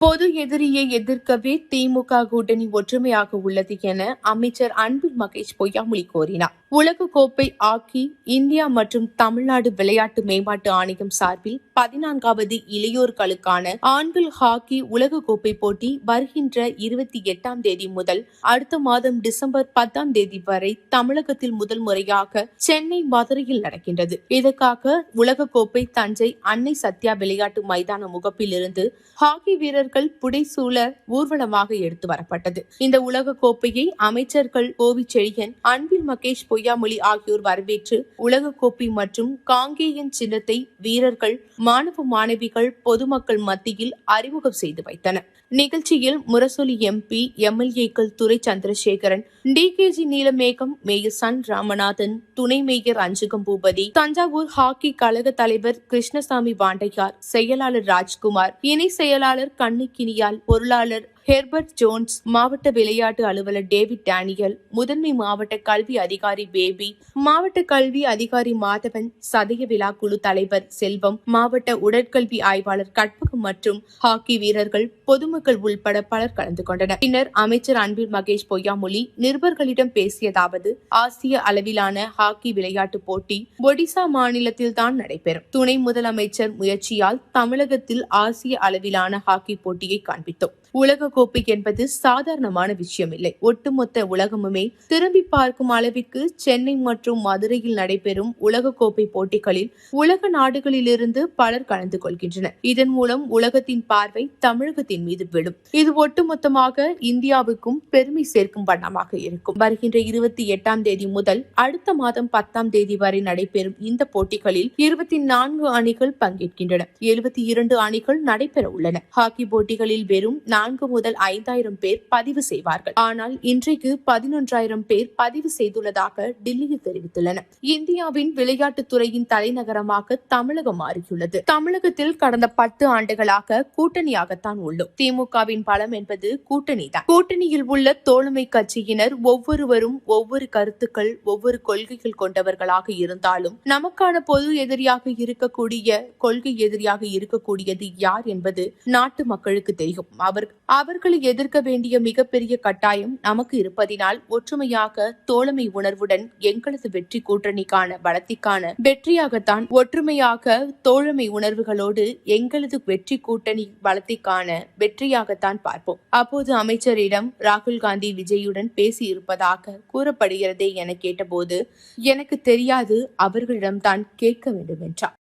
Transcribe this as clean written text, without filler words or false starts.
பொது எதிரியை எதிர்க்கவே திமுக கூட்டணி ஒற்றுமையாக உள்ளது என அமைச்சர் அன்பில் மகேஷ் பொய்யாமொழி கூறினார். உலகக்கோப்பை ஹாக்கி இந்தியா மற்றும் தமிழ்நாடு விளையாட்டு மேம்பாட்டு ஆணையம் சார்பில் 14வது இளையோர்களுக்கான ஆண்கள் ஹாக்கி உலகக்கோப்பை போட்டி வருகின்ற 28ஆம் தேதி முதல் அடுத்த மாதம் டிசம்பர் 10ஆம் தேதி வரை தமிழகத்தில் முதல் முறையாக சென்னை மதுரையில் நடக்கின்றது. இதற்காக உலகக்கோப்பை தஞ்சை அன்னை சத்யா விளையாட்டு மைதான முகப்பில் இருந்து ஹாக்கி வீரர்கள் புடைசூழ ஊர்வலமாக எடுத்து வரப்பட்டது. இந்த உலகக்கோப்பையை அமைச்சர்கள் கோவிச்செழியன், அன்பில் மகேஷ் பொய்யாமொழி ஆகியோர் வரவேற்று உலகக்கோப்பை மற்றும் காங்கேயன் சின்னத்தை வீரர்கள், மாணவ மாணவிகள், பொதுமக்கள் மத்தியில் அறிமுகம் செய்து வைத்தனர். நிகழ்ச்சியில் முரசொலி எம்பி, எம்எல்ஏக்கள் துரை சந்திரசேகரன், டிகேஜி நீலமேகம், மேயர் சன் ராமநாதன், துணை மேயர் அஞ்சுகம் பூபதி, தஞ்சாவூர் ஹாக்கி கழக தலைவர் கிருஷ்ணசாமி பாண்டையார், செயலாளர் ராஜ்குமார், இணை செயலாளர் கண்ணிக்கினியால், பொருளாளர் ஹெர்பர்ட் ஜோன்ஸ், மாவட்ட விளையாட்டு அலுவலர் டேவிட் டேனியல், முதன்மை மாவட்ட கல்வி அதிகாரி பேபி, மாவட்ட கல்வி அதிகாரி மாதவன், சதய விழா குழு தலைவர் செல்வம், மாவட்ட உடற்கல்வி ஆய்வாளர் கற்பகம் மற்றும் ஹாக்கி வீரர்கள், பொதுமக்கள் உள்பட பலர் கலந்து கொண்டனர். பின்னர் அமைச்சர் அன்பில் மகேஷ் பொய்யாமொழி நிருபர்களிடம் பேசியதாவது: ஆசிய அளவிலான ஹாக்கி விளையாட்டு போட்டி ஒடிசா மாநிலத்தில் தான் நடைபெறும். துணை முதலமைச்சர் முயற்சியால் தமிழகத்தில் ஆசிய அளவிலான ஹாக்கி போட்டியை காண்பித்தோம். உலகக்கோப்பை என்பது சாதாரணமான விஷயம் இல்லை. ஒட்டுமொத்த உலகமுமே திரும்பி பார்க்கும் அளவிற்கு சென்னை மற்றும் மதுரையில் நடைபெறும் உலகக்கோப்பை போட்டிகளில் உலக நாடுகளிலிருந்து பலர் கலந்து கொள்கின்றனர். இதன் மூலம் உலகத்தின் பார்வை தமிழகத்தின் மீது விடும். இது ஒட்டுமொத்தமாக இந்தியாவுக்கும் பெருமை சேர்க்கும் வண்ணமாக இருக்கும். வருகின்ற 28ஆம் தேதி முதல் அடுத்த மாதம் 10ஆம் தேதி வரை நடைபெறும் இந்த போட்டிகளில் 24 அணிகள் பங்கேற்கின்றன. 72 அணிகள் நடைபெற உள்ளன. ஹாக்கி போட்டிகளில் வெறும் 4 முதல் 5,000 பேர் பதிவு செய்வார்கள். ஆனால் இன்றைக்கு 11,000 பேர் பதிவு செய்துள்ளதாக டில்லியில் தெரிவித்துள்ளனர். இந்தியாவின் விளையாட்டுத் துறையின் தலைநகரமாக தமிழகம் மாறியுள்ளது. தமிழகத்தில் கடந்த 10 ஆண்டுகளாக கூட்டணியாகத்தான் உள்ளோம். திமுகவின் பலம் என்பது கூட்டணி தான். கூட்டணியில் உள்ள தோழமை கட்சியினர் ஒவ்வொருவரும் ஒவ்வொரு கருத்துக்கள், ஒவ்வொரு கொள்கைகள் கொண்டவர்களாக இருந்தாலும் நமக்கான பொது எதிரியாக இருக்கக்கூடிய, கொள்கை எதிரியாக இருக்கக்கூடியது யார் என்பது நாட்டு மக்களுக்கு தெரியும். அவர்களை எதிர்க்க வேண்டிய மிகப்பெரிய கட்டாயம் நமக்கு இருப்பதினால் ஒற்றுமையாக, தோழமை உணர்வுடன் எங்களது வெற்றி கூட்டணிக்கான பலத்திற்கான வெற்றியாகத்தான், ஒற்றுமையாக தோழமை உணர்வுகளோடு எங்களது வெற்றி கூட்டணி பலத்திற்கான வெற்றியாகத்தான் பார்ப்போம். அப்போது அமைச்சரிடம் ராகுல் காந்தி விஜயுடன் பேசியிருப்பதாக கூறப்படுகிறதே என கேட்டபோது, எனக்கு தெரியாது, அவர்களிடம்தான் கேட்க வேண்டும் என்றார்.